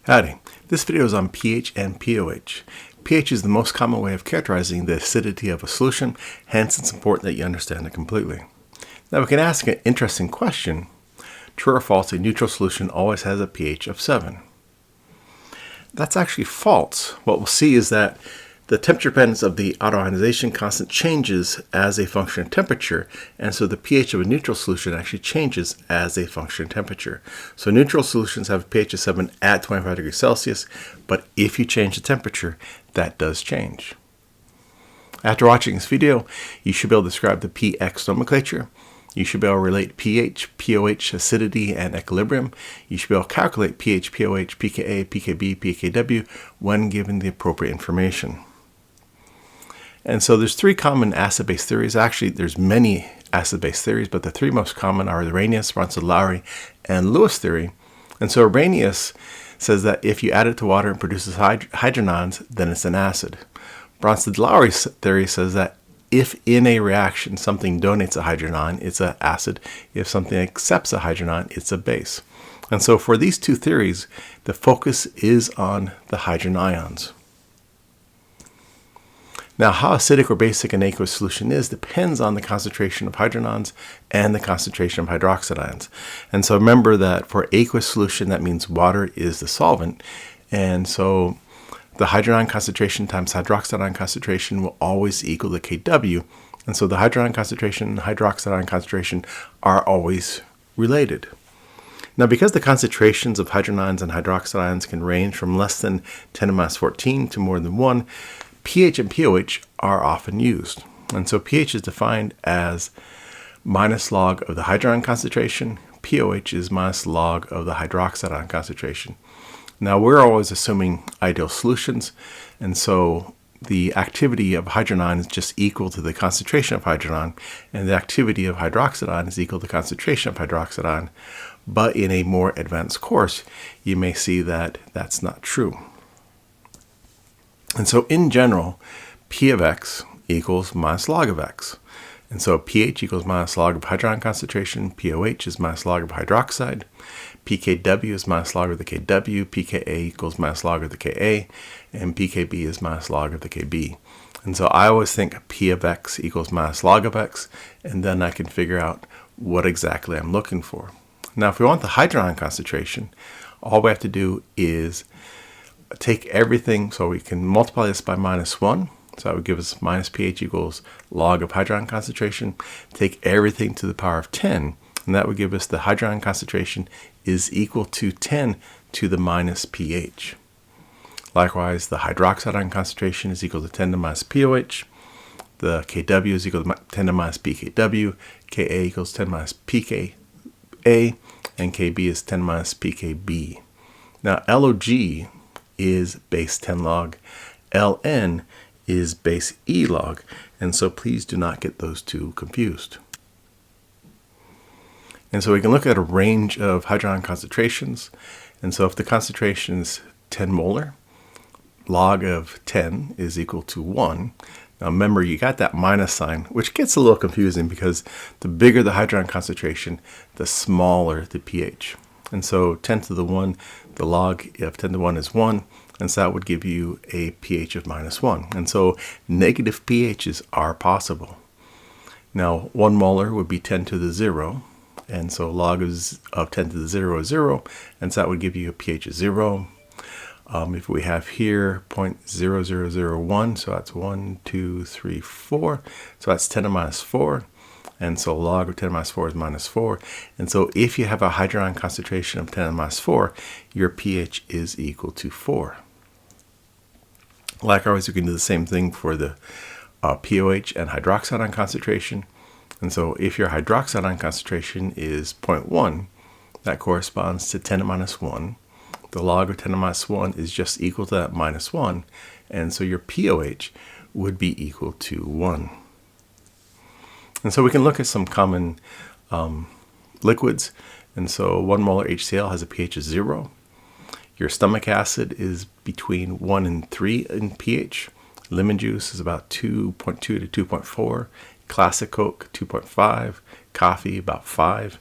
Howdy. This video is on pH and pOH. pH is the most common way of characterizing the acidity of a solution, hence it's important that you understand it completely. Now we can ask an interesting question. True or false, a neutral solution always has a pH of 7. That's actually false. What we'll see is that the temperature dependence of the auto-ionization constant changes as a function of temperature, and so the pH of a neutral solution actually changes as a function of temperature. So neutral solutions have a pH of 7 at 25 degrees Celsius, but if you change the temperature, that does change. After watching this video, you should be able to describe the pX nomenclature. You should be able to relate pH, pOH, acidity, and equilibrium. You should be able to calculate pH, pOH, pKa, pKb, pKw when given the appropriate information. And so there's three common acid-base theories. Actually, there's many acid-base theories, but the three most common are the Arrhenius, Bronsted-Lowry, and Lewis theory. And so Arrhenius says that if you add it to water and produces hydrogens, then it's an acid. Bronsted-Lowry theory says that if in a reaction something donates a hydrogen, it's an acid. If something accepts a hydrogen, it's a base. And so for these two theories, the focus is on the hydrogen ions. Now, how acidic or basic an aqueous solution is depends on the concentration of hydrogens and the concentration of hydroxide ions. And so remember that for aqueous solution, that means water is the solvent. And so the hydrogen concentration times hydroxide ion concentration will always equal the Kw. And so the hydrogen concentration and hydroxide ion concentration are always related. Now, because the concentrations of hydrogens and hydroxide ions can range from less than 10 to the minus 14 to more than 1, pH and pOH are often used. And so pH is defined as minus log of the hydrogen concentration. pOH is minus log of the hydroxide ion concentration. Now we're always assuming ideal solutions, and so the activity of hydrogen is just equal to the concentration of hydrogen, and the activity of hydroxide ion is equal to the concentration of hydroxide ion. But in a more advanced course, you may see that that's not true. And so in general, P of x equals minus log of x. And so pH equals minus log of hydrogen concentration, pOH is minus log of hydroxide, pKw is minus log of the Kw, pKa equals minus log of the Ka, and pKb is minus log of the Kb. And so I always think P of x equals minus log of x, and then I can figure out what exactly I'm looking for. Now, if we want the hydrogen concentration, all we have to do is take everything, so we can multiply this by minus 1. So that would give us minus pH equals log of hydrogen concentration. Take everything to the power of 10, and that would give us the hydrogen concentration is equal to 10 to the minus pH. Likewise, the hydroxide ion concentration is equal to 10 to the minus pOH. The Kw is equal to 10 to the minus pKw. Ka equals 10 minus pKa, and Kb is 10 minus pKb. Now, log is base 10 log. Ln is base E log, and so please do not get those two confused. And so we can look at a range of hydrogen concentrations, and so if the concentration is 10 molar, log of 10 is equal to 1. Now remember, you got that minus sign, which gets a little confusing because the bigger the hydrogen concentration, the smaller the pH. And so 10 to the 1, the log of 10 to 1 is 1, and so that would give you a pH of minus 1. And so negative pHs are possible. Now 1 molar would be 10 to the 0, and so log of 10 to the 0 is 0, and so that would give you a pH of 0. If we have here 0.0001, so that's 1, 2, 3, 4, so that's 10 to the minus 4. And so log of 10 to the minus 4 is minus 4. And so if you have a hydrogen concentration of 10 to the minus 4, your pH is equal to 4. Likewise, we can do the same thing for the pOH and hydroxide ion concentration. And so if your hydroxide ion concentration is 0.1, that corresponds to 10 to the minus 1. The log of 10 to the minus 1 is just equal to that minus 1. And so your pOH would be equal to 1. And so we can look at some common liquids. And so 1 molar HCl has a pH of 0. Your stomach acid is between 1 and 3 in pH. Lemon juice is about 2.2 to 2.4. Classic Coke, 2.5. Coffee, about 5.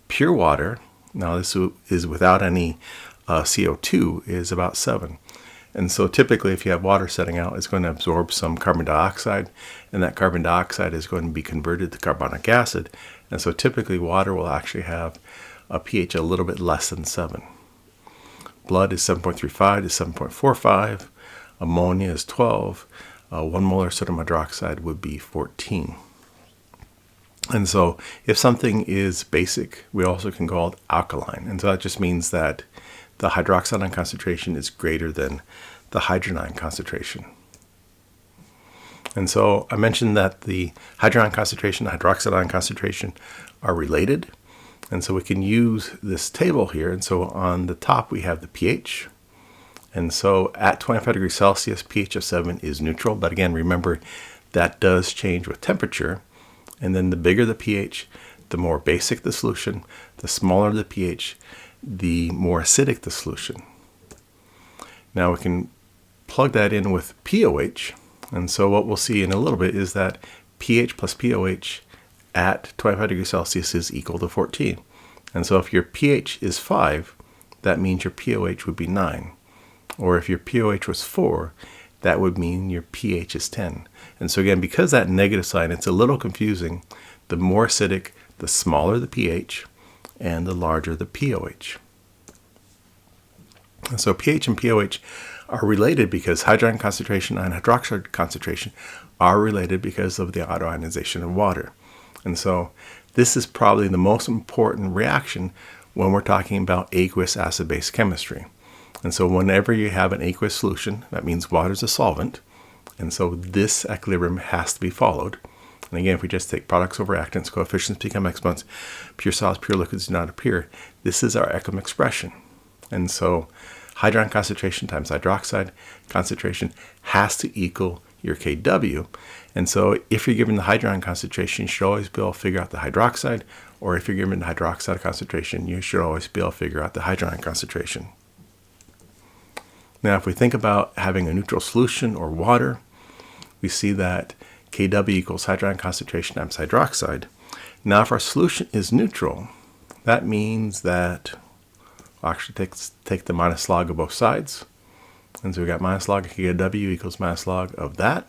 Pure water, now this is without any CO2 is about 7. And so typically if you have water setting out, it's going to absorb some carbon dioxide, and that carbon dioxide is going to be converted to carbonic acid. And so typically water will actually have a pH a little bit less than 7. Blood is 7.35 to 7.45. Ammonia is 12. 1 molar sodium hydroxide would be 14. And so if something is basic, we also can call it alkaline. And so that just means that the hydroxide ion concentration is greater than the hydrogen ion concentration. And so I mentioned that the hydrogen ion concentration and hydroxide ion concentration are related. And so we can use this table here. And so on the top we have the pH. And so at 25 degrees Celsius, pH of 7 is neutral. But again, remember that does change with temperature. And then the bigger the pH, the more basic the solution. The smaller the pH, the more acidic the solution. Now we can plug that in with pOH. And so what we'll see in a little bit is that pH plus pOH at 25 degrees Celsius is equal to 14. And so if your pH is 5, that means your pOH would be 9. Or if your pOH was 4, that would mean your pH is 10. And so again, because that negative sign, it's a little confusing. The more acidic, the smaller the pH, and the larger the pOH. And so pH and pOH are related because hydrogen concentration and hydroxide concentration are related because of the auto-ionization of water. And so this is probably the most important reaction when we're talking about aqueous acid-base chemistry. And so whenever you have an aqueous solution, that means water is a solvent. And so this equilibrium has to be followed. And again, if we just take products over reactants, coefficients become exponents, pure solids, pure liquids do not appear. This is our Ekholm expression. And so hydrogen concentration times hydroxide concentration has to equal your Kw. And so if you're given the hydrogen concentration, you should always be able to figure out the hydroxide. Or if you're given the hydroxide concentration, you should always be able to figure out the hydrogen concentration. Now, if we think about having a neutral solution or water, we see that Kw equals hydrogen concentration times hydroxide. Now, if our solution is neutral, that means that we'll actually take the minus log of both sides. And so we got minus log of Kw equals minus log of that.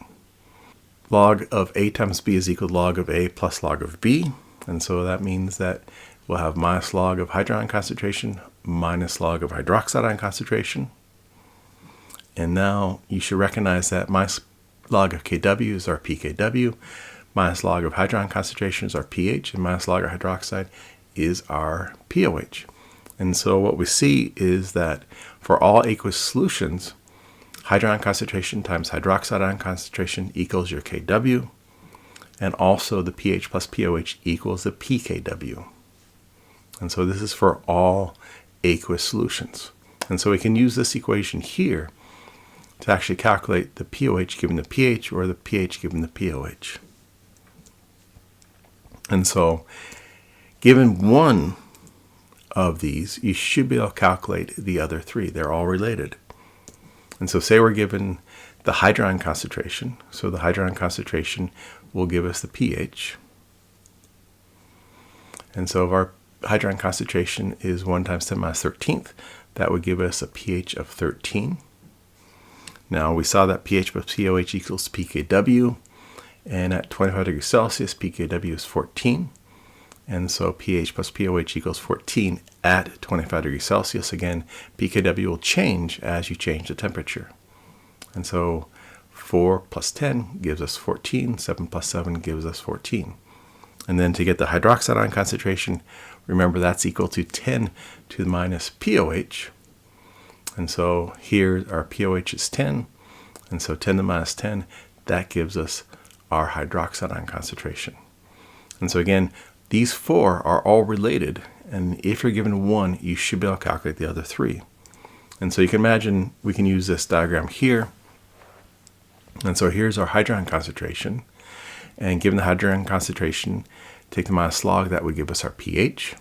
Log of A times B is equal to log of A plus log of B. And so that means that we'll have minus log of hydrogen concentration minus log of hydroxide ion concentration. And now you should recognize that minus log of Kw is our pKw, minus log of hydrogen concentration is our pH, and minus log of hydroxide is our pOH. And so what we see is that for all aqueous solutions, hydrogen concentration times hydroxide ion concentration equals your Kw, and also the pH plus pOH equals the pKw. And so this is for all aqueous solutions. And so we can use this equation here to actually calculate the pOH given the pH or the pH given the pOH. And so given one of these, you should be able to calculate the other three. They're all related. And so say we're given the hydrogen concentration. So the hydrogen concentration will give us the pH. And so if our hydrogen concentration is 1 times 10 minus 13th, that would give us a pH of 13. Now we saw that pH plus pOH equals pKw, and at 25 degrees Celsius, pKw is 14. And so pH plus pOH equals 14 at 25 degrees Celsius. Again, pKw will change as you change the temperature. And so 4 plus 10 gives us 14, 7 plus 7 gives us 14. And then to get the hydroxide ion concentration, remember that's equal to 10 to the minus pOH. And so here our pOH is 10, and so 10 to the minus 10, that gives us our hydroxide ion concentration. And so again, these four are all related, and if you're given one, you should be able to calculate the other three. And so you can imagine we can use this diagram here. And so here's our hydrogen concentration, and given the hydrogen concentration, take the minus log, that would give us our pH.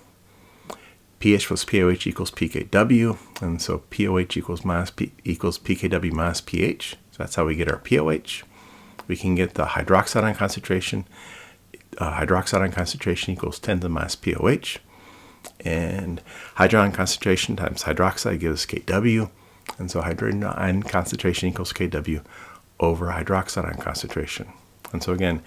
pH plus pOH equals pKw, and so pOH equals pKw minus pH. So that's how we get our pOH. We can get the hydroxide ion concentration. Hydroxide ion concentration equals 10 to the minus pOH. And hydrogen concentration times hydroxide gives Kw. And so hydrogen ion concentration equals Kw over hydroxide ion concentration. And so again,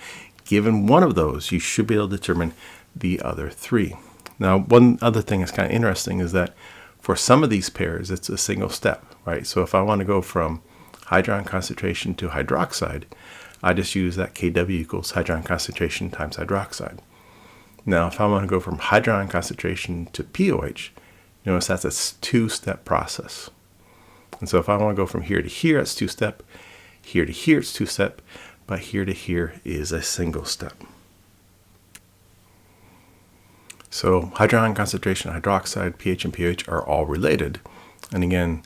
given one of those, you should be able to determine the other three. Now, one other thing that's kind of interesting is that for some of these pairs, it's a single step, right? So if I want to go from hydrogen concentration to hydroxide, I just use that Kw equals hydrogen concentration times hydroxide. Now, if I want to go from hydrogen concentration to pOH, notice that's a two-step process. And so if I want to go from here to here, it's two-step. Here to here, it's two-step. But here to here is a single step. So hydrogen concentration, hydroxide, pH, and pOH are all related. And again,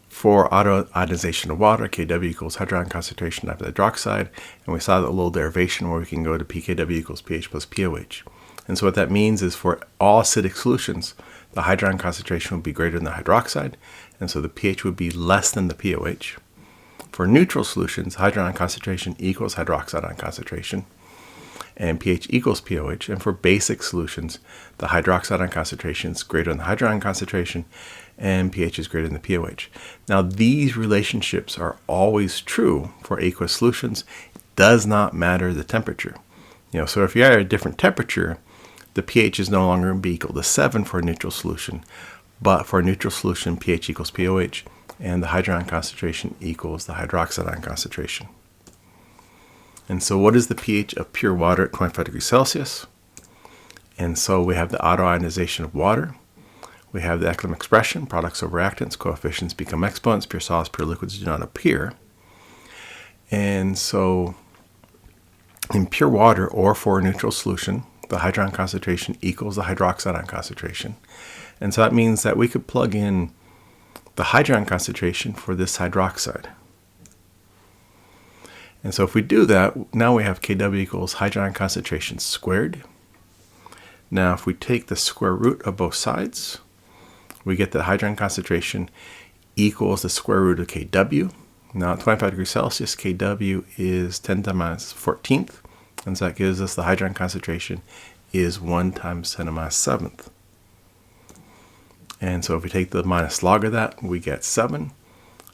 for auto-ionization of water, Kw equals hydrogen concentration times hydroxide. And we saw that little derivation where we can go to pKw equals pH plus pOH. And so what that means is for all acidic solutions, the hydrogen concentration would be greater than the hydroxide. And so the pH would be less than the pOH. For neutral solutions, hydrogen concentration equals hydroxide ion concentration, and pH equals pOH. And for basic solutions, the hydroxide ion concentration is greater than the hydrogen concentration, and pH is greater than the pOH. Now, these relationships are always true for aqueous solutions. It does not matter the temperature. So if you're at a different temperature, the pH is no longer going to be equal to 7 for a neutral solution, but for a neutral solution, pH equals pOH. And the hydrogen concentration equals the hydroxide ion concentration. And so what is the pH of pure water at 25 degrees Celsius? And so we have the auto-ionization of water. We have the Eklund expression, products over reactants, coefficients become exponents, pure solids, pure liquids do not appear. And so in pure water or for a neutral solution, the hydrogen concentration equals the hydroxide ion concentration. And so that means that we could plug in the hydrogen concentration for this hydroxide. And so if we do that, now we have Kw equals hydrogen concentration squared. Now if we take the square root of both sides, we get the hydrogen concentration equals the square root of Kw. Now at 25 degrees Celsius, Kw is 10 to the minus 14th. And so that gives us the hydrogen concentration is 1 times 10 to the minus 7th. And so if we take the minus log of that, we get 7.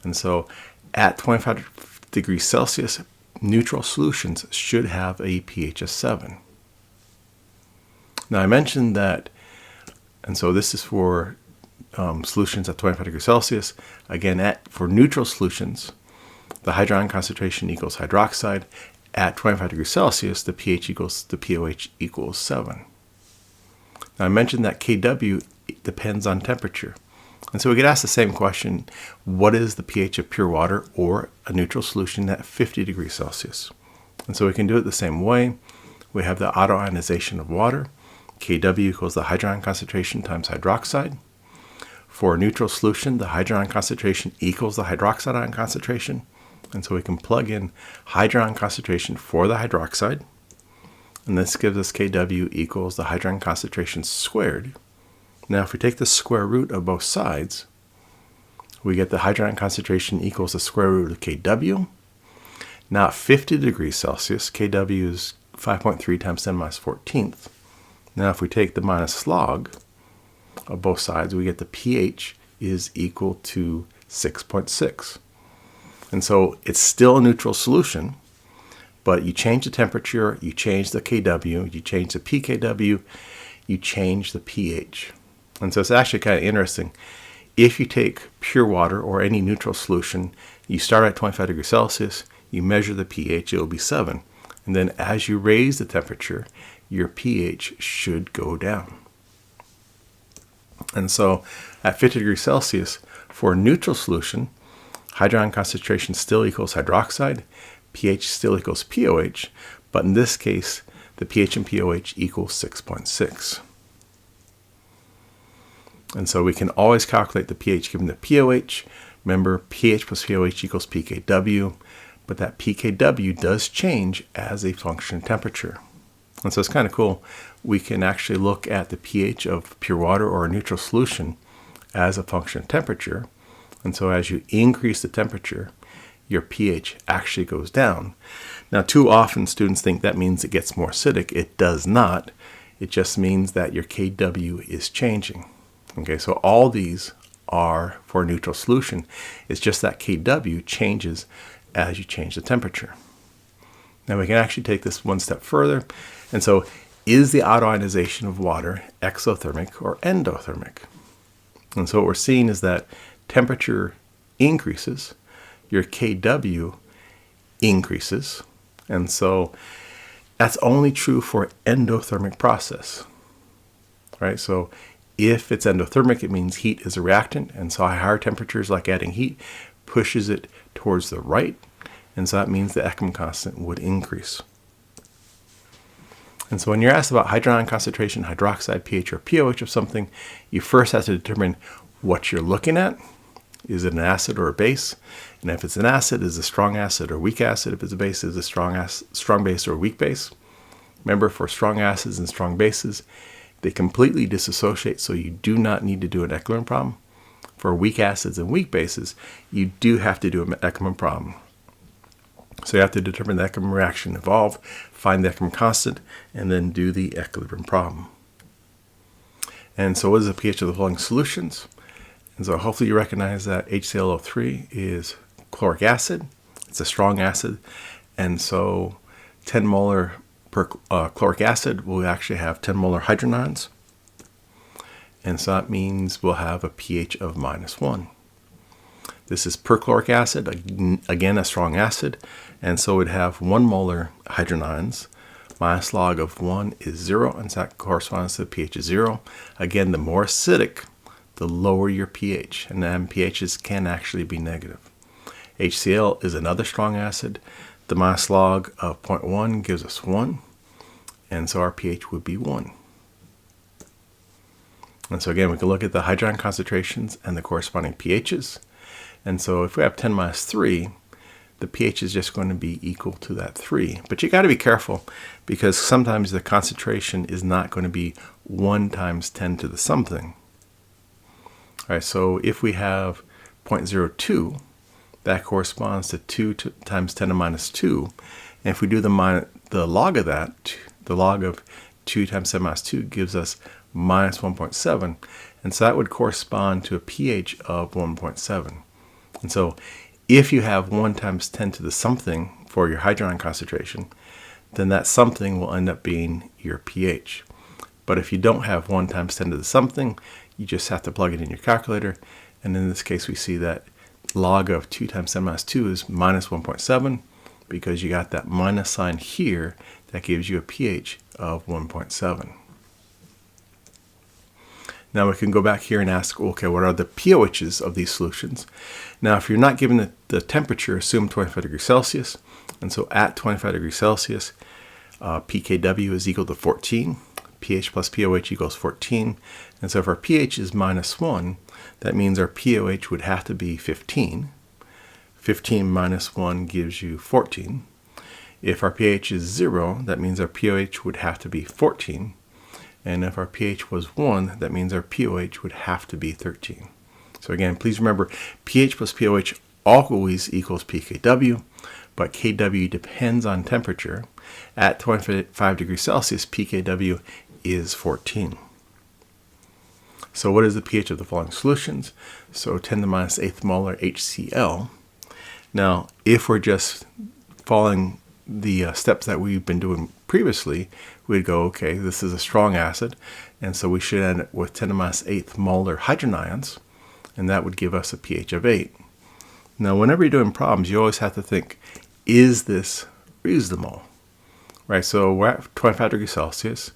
And so at 25 degrees Celsius, neutral solutions should have a pH of 7. Now I mentioned that, and so this is for solutions at 25 degrees Celsius. Again, for neutral solutions, the hydrogen concentration equals hydroxide. At 25 degrees Celsius, the pH equals the pOH equals 7. Now I mentioned that Kw depends on temperature. And so we get asked the same question, what is the pH of pure water or a neutral solution at 50 degrees Celsius? And so we can do it the same way. We have the auto-ionization of water. Kw equals the hydrogen concentration times hydroxide. For a neutral solution, the hydrogen concentration equals the hydroxide ion concentration. And so we can plug in hydrogen concentration for the hydroxide. And this gives us Kw equals the hydrogen concentration squared. Now if we take the square root of both sides, we get the hydrogen concentration equals the square root of Kw. Now at 50 degrees Celsius, Kw is 5.3 times 10 minus 14th. Now if we take the minus log of both sides, we get the pH is equal to 6.6. And so it's still a neutral solution, but you change the temperature, you change the Kw, you change the pKw, you change the pH. And so it's actually kind of interesting. If you take pure water or any neutral solution, you start at 25 degrees Celsius, you measure the pH, it will be 7. And then as you raise the temperature, your pH should go down. And so at 50 degrees Celsius, for a neutral solution, hydrogen concentration still equals hydroxide, pH still equals pOH, but in this case, the pH and pOH equals 6.6. And so we can always calculate the pH given the pOH. Remember, pH plus pOH equals pKw, but that pKw does change as a function of temperature. And so it's kind of cool. We can actually look at the pH of pure water or a neutral solution as a function of temperature. And so as you increase the temperature, your pH actually goes down. Now, too often students think that means it gets more acidic. It does not. It just means that your Kw is changing. Okay, so all these are for a neutral solution. It's just that Kw changes as you change the temperature. Now we can actually take this one step further. And so, is the auto-ionization of water exothermic or endothermic? And so what we're seeing is that temperature increases, your Kw increases, and so that's only true for endothermic process, right? So if it's endothermic, it means heat is a reactant, and so higher temperatures, like adding heat, pushes it towards the right, and so that means the Ekman constant would increase. And so when you're asked about hydron concentration, hydroxide, pH, or pOH of something, you first have to determine what you're looking at. Is it an acid or a base? And if it's an acid, is it a strong acid or weak acid? If it's a base, is it a strong base or a weak base? Remember, for strong acids and strong bases, they completely dissociate, so you do not need to do an Ekman problem. For weak acids and weak bases, you do have to do an Ekman problem. So you have to determine the Ekman reaction involved, find the Ekman constant, and then do the equilibrium problem. And so what is the pH of the following solutions? And so hopefully you recognize that HClO3 is chloric acid. It's a strong acid. And so 10 molar per chloric acid will actually have 10 molar hydrogen ions. And so that means we'll have a pH of -1. This is perchloric acid, again a strong acid. And so we'd have 1 molar hydrogen ions. Minus log of 1 is 0, and so that corresponds to the pH of 0. Again, the more acidic, the lower your pH, and then pHs can actually be negative. HCl is another strong acid. The minus log of 0.1 gives us 1, and so our pH would be 1. And so again, we can look at the hydrogen concentrations and the corresponding pHs. And so if we have 10 minus 3, the pH is just going to be equal to that 3. But you got to be careful, because sometimes the concentration is not going to be 1 times 10 to the something. All right, so if we have 0.02, that corresponds to 2 times 10 to minus 2. And if we do the log of that, the log of 2 times 10 minus 2 gives us minus 1.7. And so that would correspond to a pH of 1.7. And so if you have 1 times 10 to the something for your hydrogen concentration, then that something will end up being your pH. But if you don't have 1 times 10 to the something, you just have to plug it in your calculator. And in this case, we see that log of 2 times 10 minus 2 is minus 1.7, because you got that minus sign here that gives you a pH of 1.7. Now we can go back here and ask, okay, what are the pOHs of these solutions? Now, if you're not given the temperature, assume 25 degrees Celsius. And so at 25 degrees Celsius, pKw is equal to 14. pH plus pOH equals 14. And so if our pH is -1, that means our pOH would have to be 15. 15 minus 1 gives you 14. If our pH is 0, that means our pOH would have to be 14. And if our pH was 1, that means our pOH would have to be 13. So again, please remember, pH plus pOH always equals pKw, but Kw depends on temperature. At 25 degrees Celsius, pKw is 14. So what is the pH of the following solutions? So 10 to the minus 8th molar HCl. Now, if we're just following the steps that we've been doing previously, we'd go, okay, this is a strong acid, and so we should end up with 10 to the minus 8th molar hydrogen ions, and that would give us a pH of 8. Now, whenever you're doing problems, you always have to think, is this reasonable? Right, so we're at 25 degrees Celsius,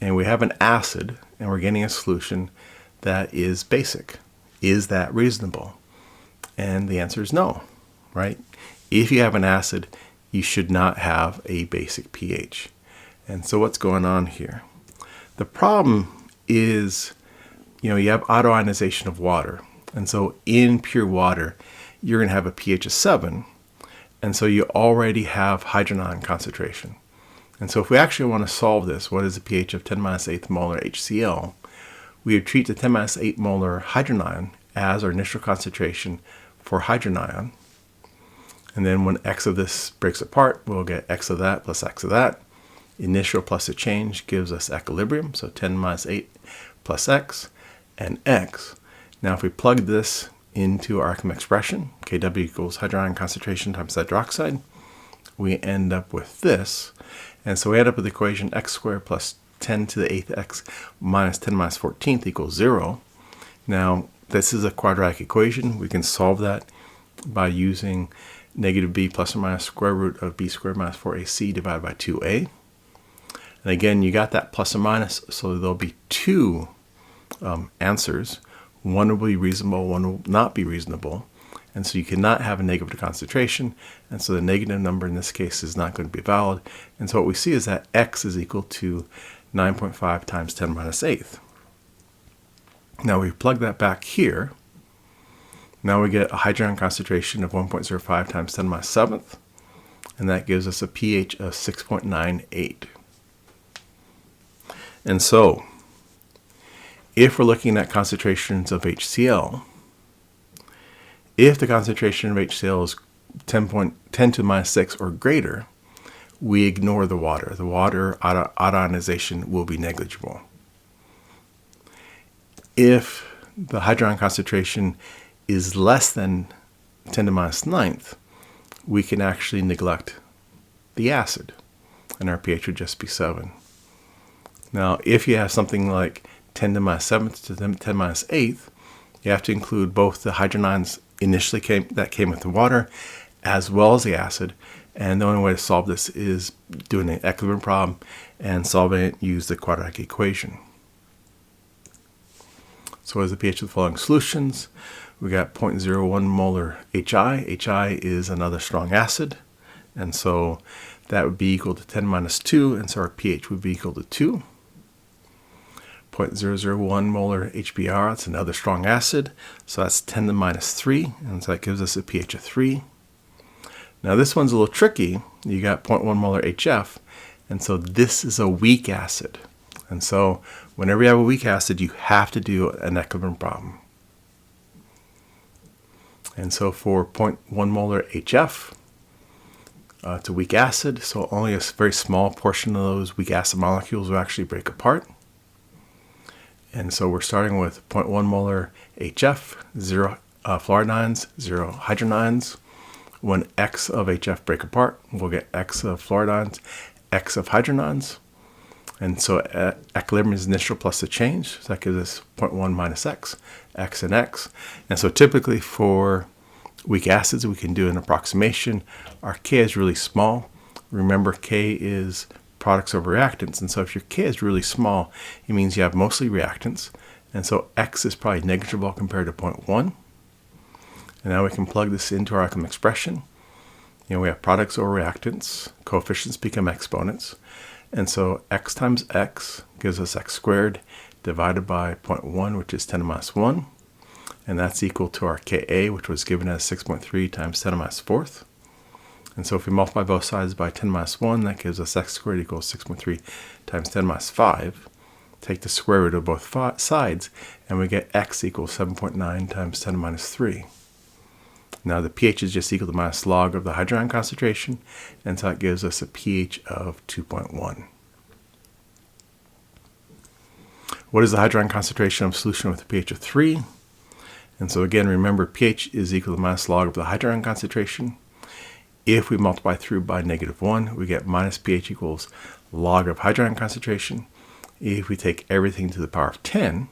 and we have an acid, and we're getting a solution that is basic. Is that reasonable? And the answer is no, right? If you have an acid, you should not have a basic pH. And so what's going on here? The problem is, you have auto-ionization of water. And so in pure water, you're going to have a pH of 7. And so you already have hydrogen ion concentration. And so if we actually want to solve this, what is the pH of 10 minus 8th molar HCl? We would treat the 10 minus 8 molar hydrogen ion as our initial concentration for hydrogen ion. And then when X of this breaks apart, we'll get X of that plus X of that. initial plus a change gives us equilibrium, so 10 minus 8 plus x, and x. Now if we plug this into our Achem expression, Kw equals hydron concentration times hydroxide, we end up with this. And so we end up with the equation x squared plus 10 to the 8th x minus 10 minus 14th equals 0. Now, this is a quadratic equation. We can solve that by using negative b plus or minus square root of b squared minus 4ac divided by 2a. And again, you got that plus or minus, so there'll be two answers. One will be reasonable, one will not be reasonable. And so you cannot have a negative concentration, and so the negative number in this case is not going to be valid. And so what we see is that x is equal to 9.5 times 10 minus 8th. Now we plug that back here. Now we get a hydrogen concentration of 1.05 times 10 minus 7th, and that gives us a pH of 6.98. And so, if we're looking at concentrations of HCl, if the concentration of HCl is 10 to the minus 6 or greater, we ignore the water. The water auto-ionization will be negligible. If the hydrogen concentration is less than 10 to the minus 9th, we can actually neglect the acid, and our pH would just be 7. Now, if you have something like 10 to the minus 7th to 10 to the minus 8th, you have to include both the hydrogen initially that came with the water as well as the acid. And the only way to solve this is doing an equilibrium problem and solving it use the quadratic equation. So as the pH of the following solutions, we got 0.01 molar HI. HI is another strong acid, and so that would be equal to 10 minus 2, and so our pH would be equal to 2. 0.001 molar HBr, that's another strong acid, so that's 10 to the minus 3, and so that gives us a pH of 3. Now this one's a little tricky. You got 0.1 molar HF, and so this is a weak acid. And so whenever you have a weak acid, you have to do an equilibrium problem. And so for 0.1 molar HF, it's a weak acid, so only a very small portion of those weak acid molecules will actually break apart. And so we're starting with 0.1 molar HF, 0 fluoride ions, 0 hydrogen ions. When X of HF break apart, we'll get X of fluoride ions, X of hydrogen ions. And so equilibrium is initial plus the change, so that gives us 0.1 minus X, X and X. And so typically for weak acids, we can do an approximation. Our K is really small. Remember, K is products of reactants, and so if your K is really small, it means you have mostly reactants, and so X is probably negligible compared to 0.1. And now we can plug this into our Achem expression. You know, we have products or reactants, coefficients become exponents, and so X times X gives us X squared divided by 0.1, which is 10 to the minus 1, and that's equal to our Ka, which was given as 6.3 times 10 to the minus 4th. And so if we multiply both sides by 10 minus 1, that gives us x squared equals 6.3 times 10 minus 5. Take the square root of both sides, and we get x equals 7.9 times 10 minus 3. Now the pH is just equal to minus log of the hydrogen concentration, and so that gives us a pH of 2.1. What is the hydrogen concentration of solution with a pH of 3? And so again, remember, pH is equal to minus log of the hydrogen concentration. If we multiply through by -1, we get minus pH equals log of hydrogen concentration. If we take everything to the power of 10,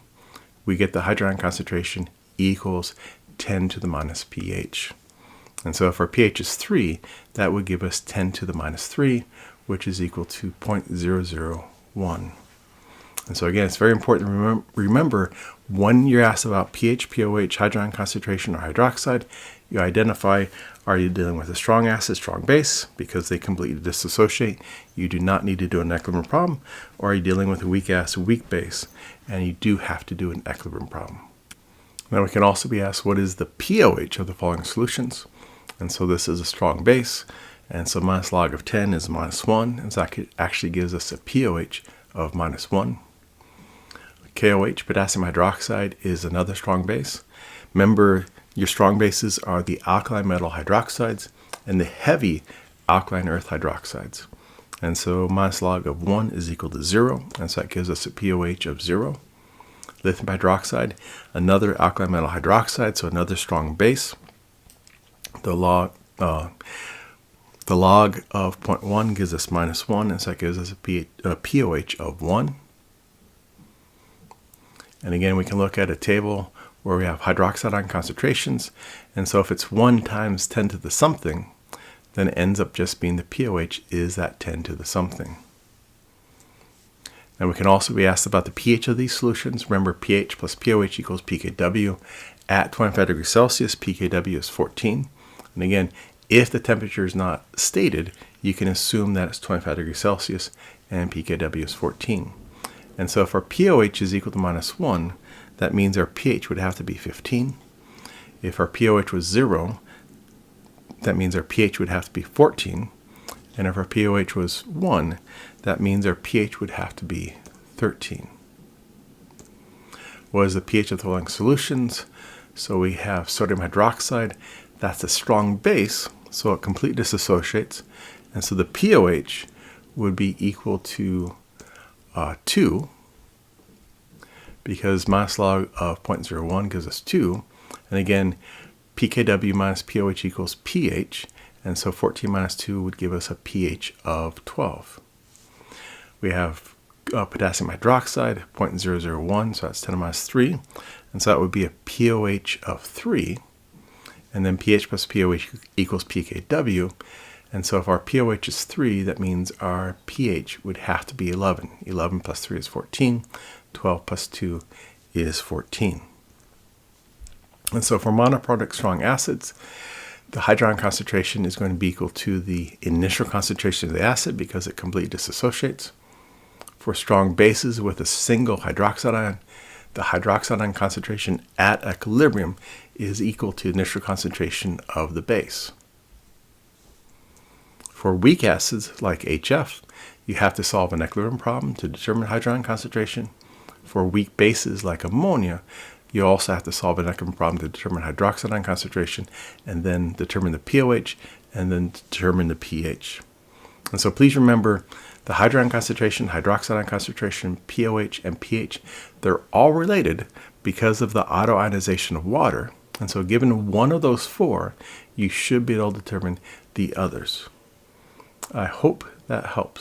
we get the hydrogen concentration equals 10 to the minus pH. And so if our pH is 3, that would give us 10 to the minus 3, which is equal to 0.001. And so again, it's very important to remember when you're asked about pH, pOH, hydrogen concentration, or hydroxide, you identify, are you dealing with a strong acid, strong base, because they completely dissociate. You do not need to do an equilibrium problem. Or are you dealing with a weak acid, weak base, and you do have to do an equilibrium problem. Now we can also be asked, what is the pOH of the following solutions? And so this is a strong base, and so minus log of 10 is minus 1, and so that actually gives us a pOH of minus 1. KOH, potassium hydroxide, is another strong base. Remember, your strong bases are the alkali metal hydroxides and the heavy alkaline earth hydroxides. And so minus log of 1 is equal to 0. And so that gives us a pOH of 0. Lithium hydroxide, another alkali metal hydroxide, so another strong base. The log of 0.1 gives us minus 1, and so that gives us a pOH of 1. And again, we can look at a table where we have hydroxide ion concentrations. And so if it's 1 times 10 to the something, then it ends up just being the pOH is that 10 to the something. And we can also be asked about the pH of these solutions. Remember, pH plus pOH equals pKw. At 25 degrees Celsius, pKw is 14. And again, if the temperature is not stated, you can assume that it's 25 degrees Celsius and pKw is 14. And so if our pOH is equal to minus 1, that means our pH would have to be 15. If our pOH was 0, that means our pH would have to be 14. And if our pOH was 1, that means our pH would have to be 13. What is the pH of the following solutions? So we have sodium hydroxide. That's a strong base, so it completely dissociates. And so the pOH would be equal to 2, because minus log of 0.01 gives us 2. And again, pKw minus pOH equals pH. And so 14 minus 2 would give us a pH of 12. We have potassium hydroxide, 0.001, so that's 10 to the minus 3. And so that would be a pOH of 3. And then pH plus pOH equals pKw. And so if our pOH is 3, that means our pH would have to be 11. 11 plus 3 is 14. 12 plus 2 is 14. And so for monoproduct strong acids, the hydrogen concentration is going to be equal to the initial concentration of the acid because it completely dissociates. For strong bases with a single hydroxide ion, the hydroxide ion concentration at equilibrium is equal to the initial concentration of the base. For weak acids like HF, you have to solve an equilibrium problem to determine hydrogen concentration. For weak bases like ammonia, you also have to solve an equilibrium problem to determine hydroxide ion concentration and then determine the pOH and then determine the pH. And so please remember the hydrogen concentration, hydroxide ion concentration, pOH, and pH, they're all related because of the auto-ionization of water. And so given one of those 4, you should be able to determine the others. I hope that helps.